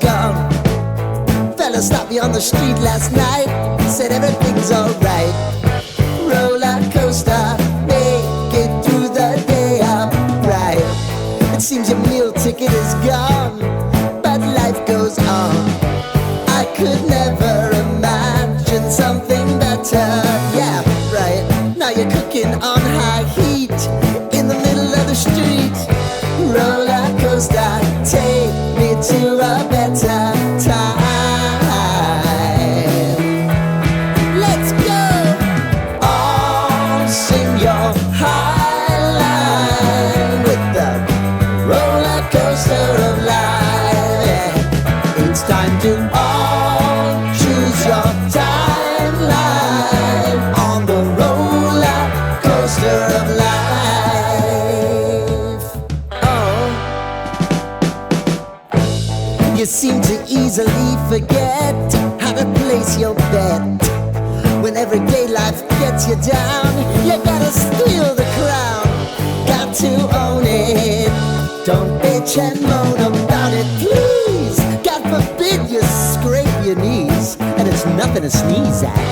gone. Fella stopped me on the street last night, said everything's alright. Roller coaster, make it through the day upright. It seems your meal ticket is gone, but life goes on. I could never imagine something better. Yeah, right. Now you're cooking on high heat in the middle of the street. Roller coaster, take me to a better time. Let's go! All sing your high line with the roller coaster of life. Yeah. It's time to all choose your timeline on the roller coaster of life. Oh, you seem to easily forget how to place your bet. When everyday life gets you down, you gotta steal the crown. Got to own it. Don't bitch and moan about it, please. God forbid you scrape your knees, and it's nothing to sneeze at.